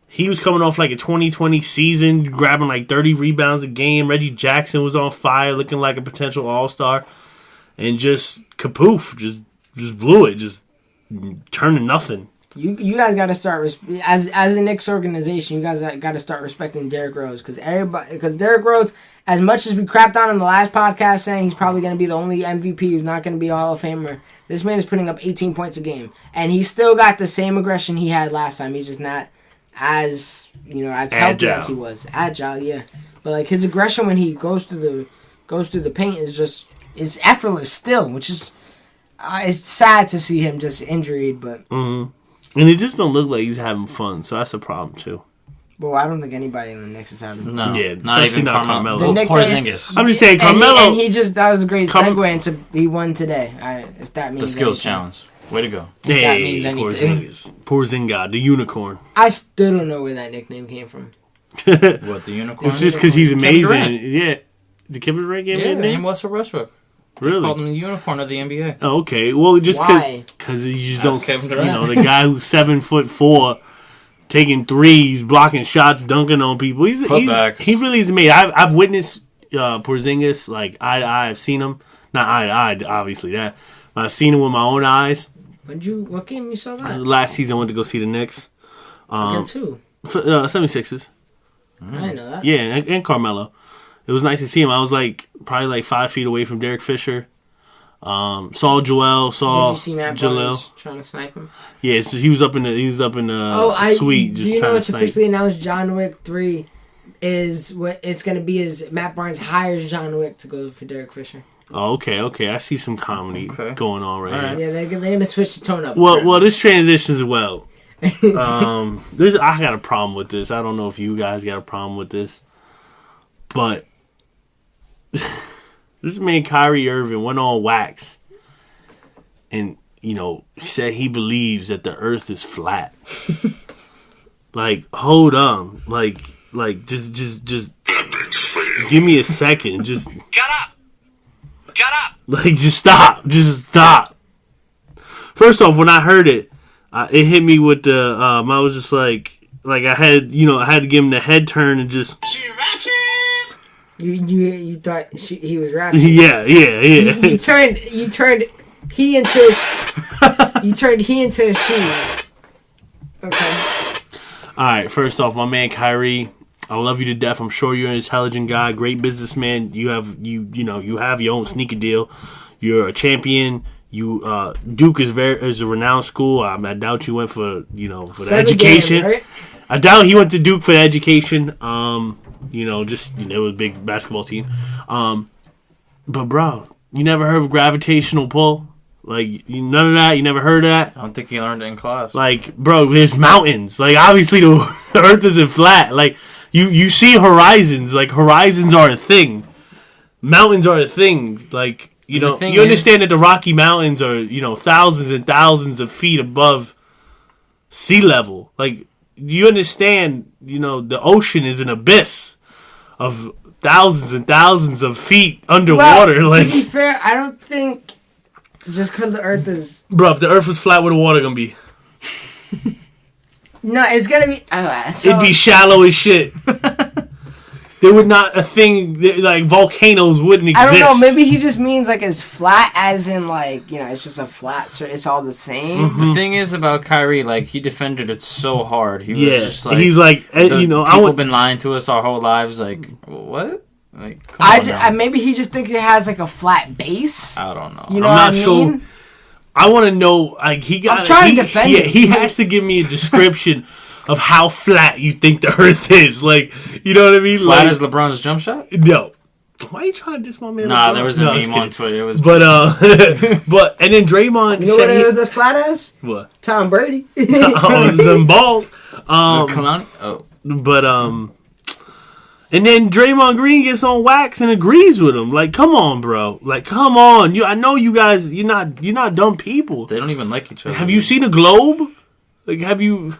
He was coming off like a 2020 season, grabbing like 30 rebounds a game. Reggie Jackson was on fire, looking like a potential All-Star. And just kapoof, just blew it, just turned to nothing. You guys got to start as a Knicks organization. You guys got to start respecting Derrick Rose because Derrick Rose, as much as we crapped on him the last podcast saying he's probably going to be the only MVP who's not going to be a Hall of Famer, this man is putting up 18 points a game, and he's still got the same aggression he had last time. He's just not as as healthy as he was. Agile, yeah, but like his aggression when he goes through the paint is effortless still, which is it's sad to see him just injured, but. Mm-hmm. And it just don't look like he's having fun, so that's a problem too. Well, I don't think anybody in the Knicks is having. No, Yeah, not especially even not Carmelo. Carmelo. The Knicks- Porzingis. I'm just saying, And Carmelo. he just that was a great segue into he won today. If that means The skills anything. challenge. Way to go. If that means anything. Porzingis, the unicorn. I still don't know where that nickname came from. What, the unicorn? It's just because he's Kevin amazing. Durant. Yeah. The Kevin Durant gave Yeah, him a named name? Russell Westbrook. Really? Called him the unicorn of the NBA. Oh, okay. Well, just Why? because you just That's don't, Kevin you Durant. know, the guy who's 7'4", taking threes, blocking shots, dunking on people. Putbacks. He really is amazing. I've witnessed Porzingis like eye to eye. I've seen him, not eye to eye, obviously that, but I've seen him with my own eyes. What game you saw that? Last season, I went to go see the Knicks, Against who? 76ers. I didn't know that. Yeah, and Carmelo. It was nice to see him. I was probably 5 feet away from Derek Fisher. Saw Joel. Saw Did you see Matt Jalil. Barnes trying to snipe him? Yeah, so he was up in the suite. Do Just you know trying what's to snipe. officially announced? John Wick 3 is what it's going to be. Is Matt Barnes hires John Wick to go for Derek Fisher? Oh, okay. I see some comedy going on right Alright. here. Yeah, they're going to switch the tone up. Well, this transitions well. I got a problem with this. I don't know if you guys got a problem with this, but this man Kyrie Irving went on wax, and he said he believes that the Earth is flat. Like, hold on, like just give me a second, just Get up! like just stop. First off, when I heard it, it hit me with the I was just like I had to give him the head turn and just She ratchet! You thought he was rapping. yeah. You turned he into a she. Okay. All right, first off, my man Kyrie, I love you to death. I'm sure you're an intelligent guy, great businessman. You have your own sneaker deal. You're a champion. Duke is a renowned school. I doubt you went for the 7 education. games, right? I doubt he went to Duke for the education. It was a big basketball team. But bro, you never heard of gravitational pull? Like none of that. You never heard of that? I don't think he learned it in class. Like, bro, there's mountains. Like, obviously the Earth isn't flat. Like, you see horizons. Like, horizons are a thing. Mountains are a thing. Like, you understand that the Rocky Mountains are, thousands and thousands of feet above sea level. Like, you understand, the ocean is an abyss of thousands and thousands of feet underwater. Well, like, to be fair, I don't think just because the Earth is bro, if the Earth was flat, where the water gonna be? no, it's gonna be. It'd be shallow as shit. There would not a thing like volcanoes wouldn't exist. I don't know. Maybe he just means like as flat as in like it's just a flat. So it's all the same. Mm-hmm. The thing is about Kyrie, like he defended it so hard. He was just like he's like people been lying to us our whole lives. Like what? Like come on now. Maybe he just thinks it has like a flat base. I don't know. You know I'm what not I mean? sure. I want to know. Like he got. I'm trying to defend Yeah, it. he has to give me a description of how flat you think the Earth is. Like, you know what I mean? Flat like, as LeBron's jump shot? no. Why are you trying to diss my man? Nah, LeBron? there was a No, I meme on kidding. Twitter. It was But and then Draymond You know said what it was as flat as? what? Tom Brady. Oh, some balls. Kalani? Oh. But and then Draymond Green gets on wax and agrees with him. Like, come on, bro. Like, come on. I know you guys. You're not dumb people. They don't even like each other. Have you seen a globe? Like, have you?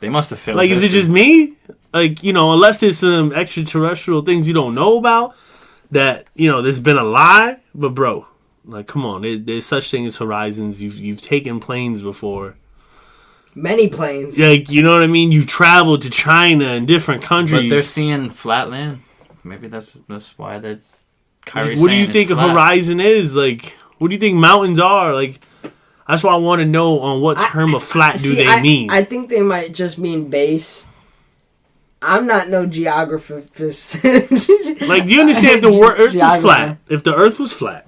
They must have failed. Like, is it just me? Like, unless there's some extraterrestrial things you don't know about that there's been a lie. But bro, like, come on. There's such thing as horizons. You've taken planes before. Many planes. Like, you know what I mean? You've traveled to China and different countries. But they're seeing flat land. Maybe that's why they're. Kyrie's Like, what do saying you think a it's flat. horizon is? Like, what do you think mountains are? Like, that's what I want to know on what term of flat do they mean. I think they might just mean base. I'm not no geographer. Like, do you understand if the Earth was flat? If the Earth was flat,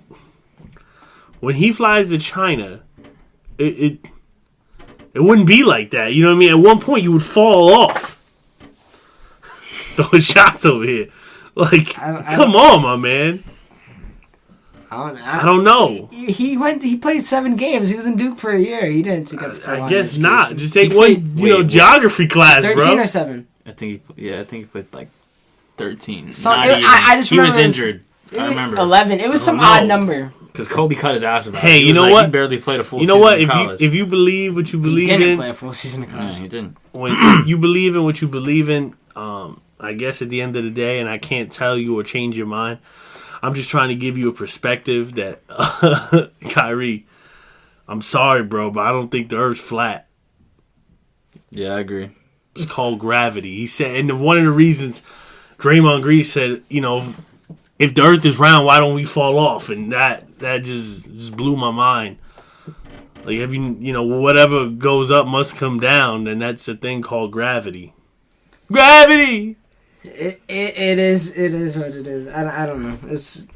when he flies to China, it wouldn't be like that. You know what I mean? At one point, you would fall off. Throwing shots over here. Like, come on, my man. I don't know. He played 7 games. He was in Duke for a year. He didn't get the full I on guess education. not. Just take He one, played- wait, geography class, 13 bro. or 7. I think he played like 13. So Not it- even. I just he was remember it was- injured. I remember 11. It was some know. odd number. because Kobe cut his ass about it. Hey, He you was know like, what? He barely played a full You know season what? in college. If you believe what you He believe didn't in, play a full season of Yeah, college. he didn't. when you believe in what you believe in, I guess at the end of the day, and I can't tell you or change your mind. I'm just trying to give you a perspective that Kyrie. I'm sorry, bro, but I don't think the Earth's flat. Yeah, I agree. It's called gravity. He said, and one of the reasons Draymond Green said, if the Earth is round, why don't we fall off? And that just blew my mind. Like, if whatever goes up must come down, then that's a thing called gravity. Gravity. It is what it is. I don't know. It's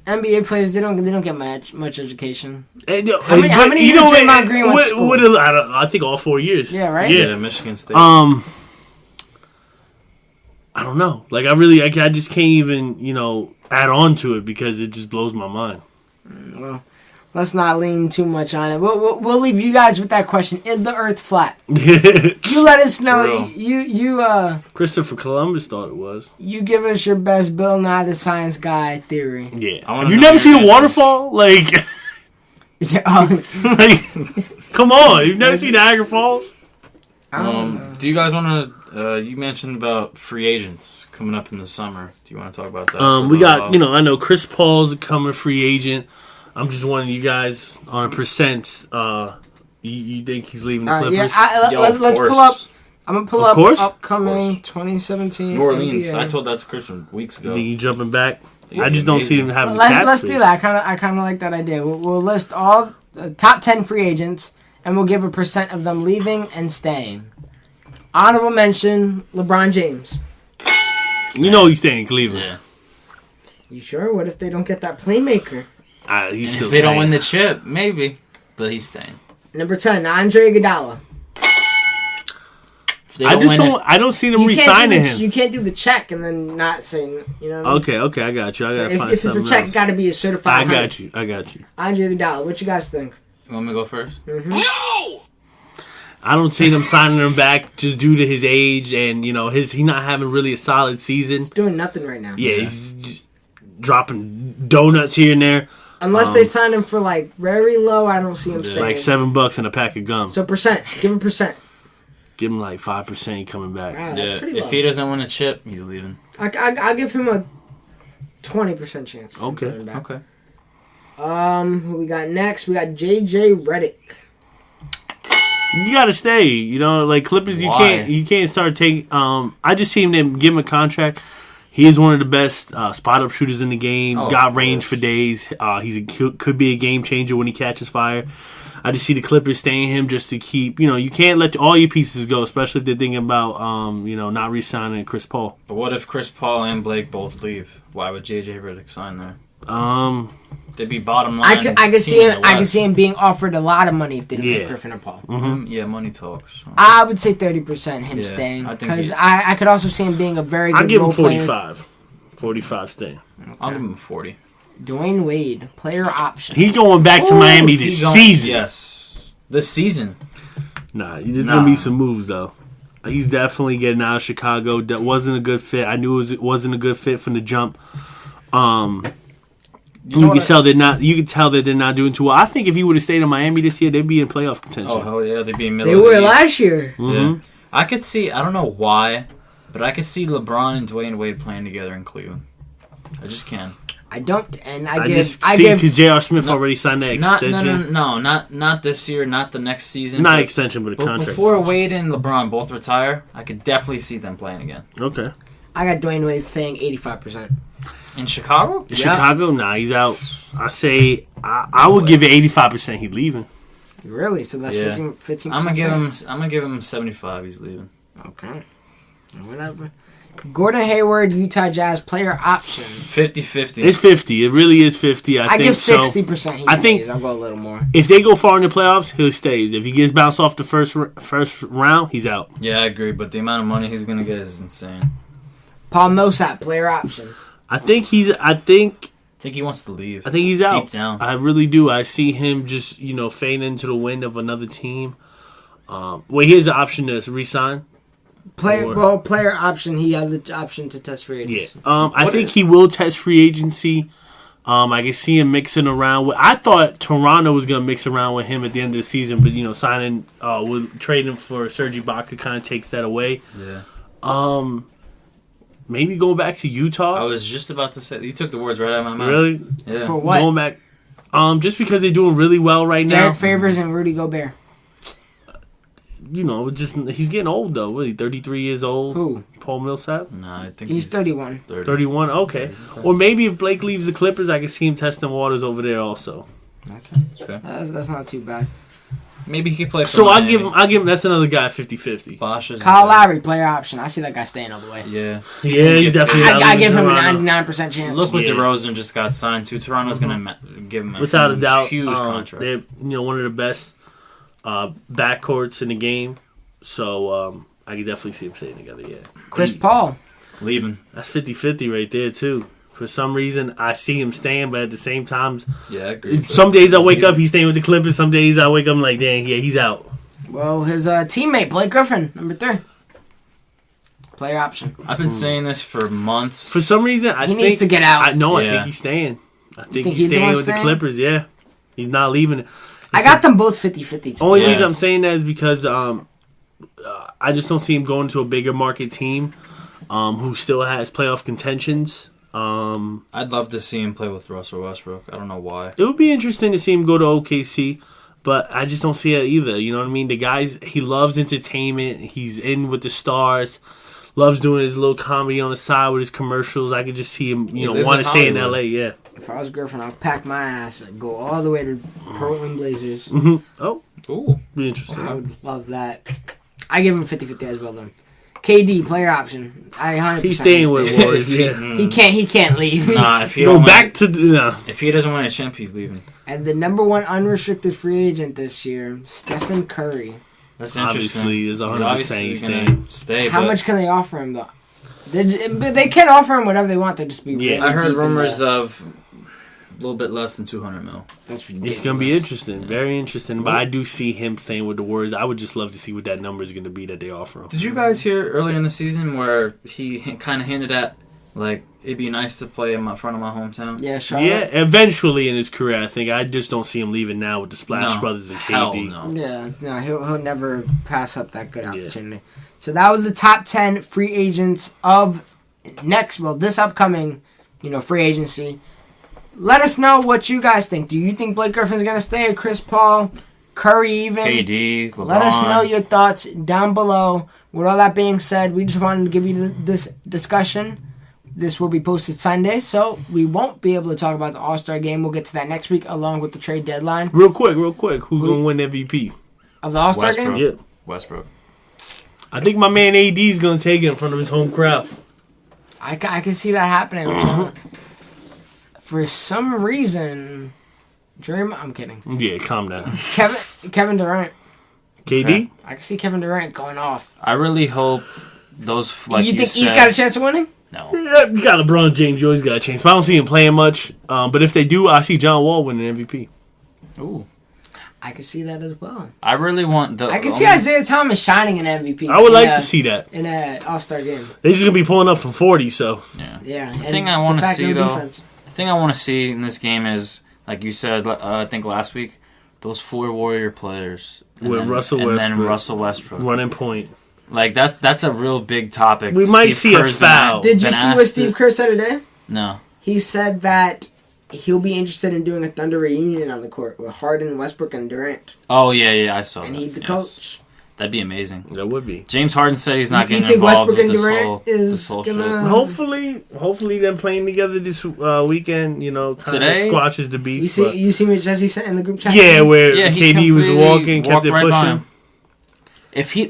NBA players. They don't get much education. And, How many years Draymond Green went to school? I think all 4 years. Yeah, right? Yeah, Michigan State. I don't know. Like, I just can't even, add on to it because it just blows my mind. Well, let's not lean too much on it. We'll leave you guys with that question: is the Earth flat? You let us know. Real. Christopher Columbus thought it was. You give us your best Bill Nye the Science Guy theory. Yeah. I wanna Have you know never your seen a answers. waterfall? Like, I come on. You've never seen Niagara Falls? don't know. Do you guys want to? You mentioned about free agents coming up in the summer. Do you want to talk about that? We got, I know Chris Paul's a coming free agent. I'm just wondering, you guys, on a percent, you think he's leaving the All right, Clippers? let's pull up. I'm gonna pull Of up course. upcoming 2017 New Orleans. NBA. I told that to Christian weeks You ago. think he's jumping back? It'd I be just don't see amazing. him having the cap Let's do space. that. I kind of like that idea. We'll list all top 10 free agents, and we'll give a percent of them leaving and staying. Honorable mention: LeBron James. You know he's staying in Cleveland. Yeah. You sure? What if they don't get that playmaker? He's If still they don't staying. win the chip, maybe. But he's staying. Number 10, Andre Iguodala. If they don't win it, I don't see them re-signing him. You can't do the check and then not saying, you know. What I mean? Okay, I got you. I So gotta if find it's a something check, else. it's got to be a certified. I got you. Andre Iguodala. What you guys think? you want me to go first? No! I don't see them signing him back just due to his age and he's not having really a solid season. He's doing nothing right now. Yeah, he's just dropping donuts here and there, Unless they sign him for like very low, I don't see him staying. like $7 and a pack of gum. So percent. Give him percent. Give him like 5% coming back. Wow, that's Yeah. pretty low. If he doesn't win a chip, he's leaving. I'll give him a 20% chance. of Okay. coming back. Okay. Who we got next? We got JJ Redick. You gotta stay. Like Clippers, Why? you can't start taking. I just seen them give him a contract. He is one of the best spot up shooters in the game. Oh, Got of range course. for days. Could be a game changer when he catches fire. I just see the Clippers staying him just to keep. You can't let all your pieces go, especially if they're thinking about not re-signing Chris Paul. But what if Chris Paul and Blake both leave? Why would JJ Redick sign there? They'd be bottom line. I could team see in him. the I could West. see him being offered a lot of money if they don't Yeah. get Griffin or Paul. Yeah, money talks. So. I would say 30% him Yeah, staying I think because he- I could also see him being a very good I'll give him role player. 45. 45 staying. I'll give him 40. Dwayne Wade, player option. He's going back to Miami this He's going- season. Yes. This season. Nah, there's Nah. gonna be some moves though. He's definitely getting out of Chicago. That wasn't a good fit. I knew it wasn't a good fit from the jump. You can tell they're not. You can tell that they're not doing too well. I think if he would have stayed in Miami this year, they'd be in playoff contention. Oh, hell yeah. They'd be in middle They of the were East. last year. Yeah. I could see, I don't know why, but I could see LeBron and Dwayne Wade playing together in Cleveland. I just can. I don't, and I give just see because J.R. Smith No, already signed that Not, extension. not this year, not the next season. Not but- extension, but a but contract. before extension. Wade and LeBron both retire, I could definitely see them playing again. Okay. I got Dwayne Wade staying 85%. In Chicago? Yeah. Chicago, nah, he's out. I say I would give it 85%. He's leaving. Really? So that's Yeah. 15%. I'm gonna give him 75. He's leaving. Okay. Whatever. Gordon Hayward, Utah Jazz player option. 50-50. It's 50. It really is 50. I think give so. 60%. He I think- stays. I'll go a little more. If they go far in the playoffs, he stays. If he gets bounced off the first round, he's out. Yeah, I agree, but the amount of money he's gonna get is insane. Paul Millsap, player option. I think he's I think he wants to leave. he's out. Deep down. I really do. I see him just fading into the wind of another team. Well, he has the option to resign. Player option. He has the option to test free Yeah. agency. I think he will test free agency. I can see him mixing around with. I thought Toronto was gonna mix around with him at the end of the season, but signing with trading for Serge Ibaka kind of takes that away. Yeah. Maybe go back to Utah. I was just about to say, you took the words right out of my mouth. Really? Yeah. For what? Going back. Just because they're doing really well right now. Derek Favors and Rudy Gobert. He's getting old though. What, 33 years old? Who? Paul Millsap? No, I think He's 31. 31? Okay. Or maybe if Blake leaves the Clippers, I can see him testing waters over there also. Okay. That's not too bad. Maybe he could play for So Miami. I'll give him, that's another guy 50-50. Bosh is Kyle Lowry, player option. I see that guy staying all the way. Yeah. Yeah, he's definitely not I leaving give him a Toronto. 99% chance. Look what Yeah. DeRozan just got signed to. Toronto's going to give him a Without a huge, doubt, huge contract. they're one of the best backcourts in the game. So I can definitely see them staying together. Yeah, Chris Paul. Leaving. that's 50-50 right there too. For some reason, I see him staying, but at the same time, Yeah, I agree. some days I wake up, he's staying with the Clippers. Some days I wake up, I'm like, dang, yeah, he's out. Well, his teammate, Blake Griffin, number 3. Player option. I've been saying this for months. For some reason, I He think needs to get out. I Yeah. think he's staying. I think think he's he's the staying one with the staying? Clippers. Yeah, he's not leaving. I got them both 50-50. Only Yes. reason I'm saying that is because I just don't see him going to a bigger market team who still has playoff contentions. I'd love to see him play with Russell Westbrook. I don't know why. It would be interesting to see him go to OKC, but I just don't see it either. You know what I mean? The guy's, he loves entertainment. He's in with the stars. Loves doing his little comedy on the side with his commercials. I could just see him, He lives want in to stay in Hollywood. LA. Yeah. If I was Griffin, I'd pack my ass and go all the way to Portland Blazers. Oh, Ooh. be interesting. I would love that. I give him 50-50 as well, though. KD, player option. I 100% He's staying with staying. Warriors. Yeah. He can't leave. Nah, if he Go don't back to no. if he doesn't win a champ, he's leaving. And the number 1 unrestricted free agent this year, Stephen Curry. That's interesting. Obviously, is 100% He's obviously he's gonna staying. stay. How but much can they offer him, though? They can offer him whatever they want. They just be Yeah. really I heard deep in rumors the- of a little bit less than 200 mil. That's ridiculous. It's gonna be interesting, very interesting. But I do see him staying with the Warriors. I would just love to see what that number is gonna be that they offer him. Did you guys hear earlier in the season where he kind of hinted at, like, it'd be nice to play in front of my hometown? Yeah, Charlotte. Yeah, eventually in his career, I think. I just don't see him leaving now with the Splash No, Brothers and hell KD. no. Yeah, no, he'll never pass up that good opportunity. So that was the top 10 free agents of this upcoming, free agency. Let us know what you guys think. Do you think Blake Griffin's gonna stay, or Chris Paul, Curry even? KD, LeBron. Let us know your thoughts down below. With all that being said, we just wanted to give you this discussion. This will be posted Sunday, so we won't be able to talk about the All-Star game. We'll get to that next week, along with the trade deadline Real quick, who's gonna win MVP? of the All-Star Westbrook. game. Yeah, Westbrook. I think my man AD is gonna take it in front of his home crowd. I can see that happening. For some reason, I'm kidding. Yeah, calm down. Kevin Durant. KD, Okay. I can see Kevin Durant going off. I really hope those, like you you think said, he's got a chance of winning? No. you got LeBron James. You always got a chance. But I don't see him playing much. But if they do, I see John Wall winning MVP. Ooh. I can see that as well. I really want the... I can see Isaiah Thomas shining in MVP. I would like to see that. in an All-Star game. They're just gonna be pulling up from 40. So Yeah. Yeah. The thing I want to see, though, Defense. the thing I want to see in this game is, like you said, I think last week, those 4 Warrior players. With Russell And then Westbrook. Russell Westbrook. running point. Like, that's a real big topic. We might see a Kerr's been foul. Did you been see what asked Steve to- Kerr said today? No. He said that he'll be interested in doing a Thunder reunion on the court with Harden, Westbrook, and Durant, Oh, yeah, I saw and that. he's the Yes. coach. That'd be amazing. That would be. James Harden said he's not You getting think involved Westbrook with and this Durant this is whole gonna- shit. Hopefully them playing together this weekend, kind of Today? squashes the beef. You see what Jesse sent in the group chat? yeah, where Yeah, he KD was completely walking, kept walked it right by pushing. him.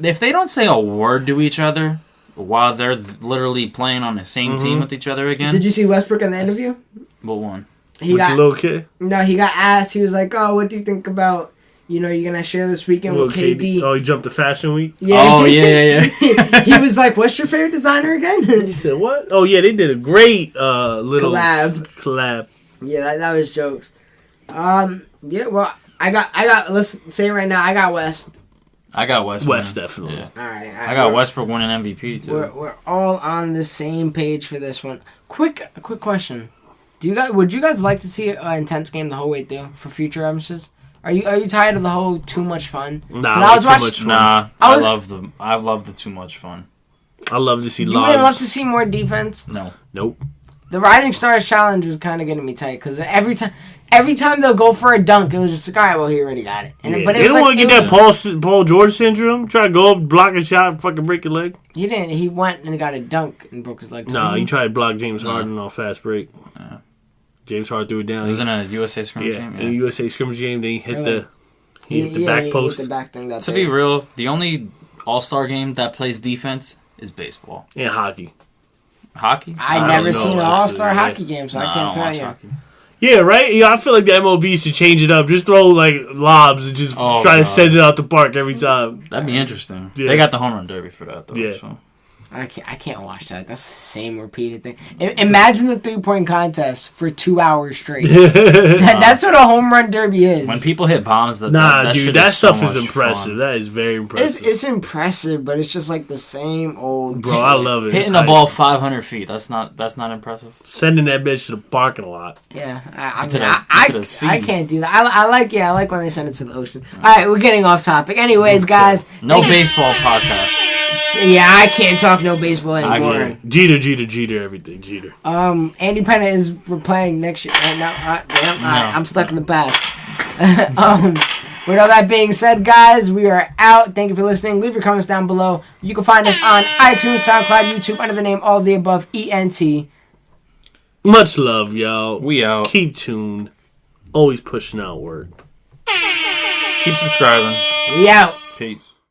If they don't say a word to each other while they're literally playing on the same team with each other again, Did you see Westbrook in the interview? what one? He With the got little kid. he got asked. He was like, "Oh, what do you think about you're gonna share this weekend with KD?" Oh, he jumped to Fashion Week. Yeah. Oh, yeah. He was like, "What's your favorite designer again?" He said, what? Oh, yeah, they did a great little collab. Yeah, that was jokes. Yeah, well, I got. Let's say it right now. I got West. I got West. West, winning. definitely. Yeah. All right. I got Westbrook winning MVP too. We're all on the same page for this one. Quick question: would you guys like to see an intense game the whole way through for future episodes? Are you tired of the whole too much fun? Nah, 'Cause I like too much fun. Nah, I I love the too much fun. I love to see You lives. would love to see more defense. No. Nope. The Rising Stars Challenge was kind of getting me tight because every time they'll go for a dunk, it was just like, all right, well, he already got it. And Yeah. but it They was don't like, want to get that Paul George syndrome. Try to go up, block a shot, and fucking break your leg. He didn't. He went and got a dunk and broke his leg. No, he tried to block James Harden on a fast break. James Harden threw it down. It was in a USA scrimmage yeah, game. in a USA scrimmage game. Then he hit Really? the back post He hit the back thing that To day. be real, the only All-Star game that plays defense is baseball. and hockey. Hockey? I don't never know, seen an actually, All-Star yeah. hockey game, so I Nah, can't don't tell watch you. hockey. Yeah, right. Yeah, I feel like the MLB should change it up. Just throw like lobs and just Oh, try to God. send it out the park every time. That'd be interesting. Yeah. They got the home run derby for that, though. Yeah. So. I can't watch that. That's the same repeated thing. Imagine the 3-point contest for 2 hours straight. That's what a home run derby is. When people hit bombs, that Dude, shit that is so stuff is much impressive. fun. That is very impressive. It's impressive, but it's just like the same old. Bro, I love it. Hitting It's the ball hype. 500 feet. That's not impressive. Sending that bitch to the parking lot. Yeah, I Into mean, the- into the sea. I can't do that. I like when they send it to the ocean. All right, we're getting off topic. Anyways, guys. No baseball podcast. Yeah, I can't talk no baseball anymore. get it. Jeter, everything. Jeter. Andy Penna is playing next year. No, damn, No. I'm stuck in the past. With all that being said, guys, we are out. Thank you for listening. Leave your comments down below. You can find us on iTunes, SoundCloud, YouTube under the name All of the Above ENT. Much love, y'all. We out. Keep tuned. Always pushing out word. Keep subscribing. We out. Peace.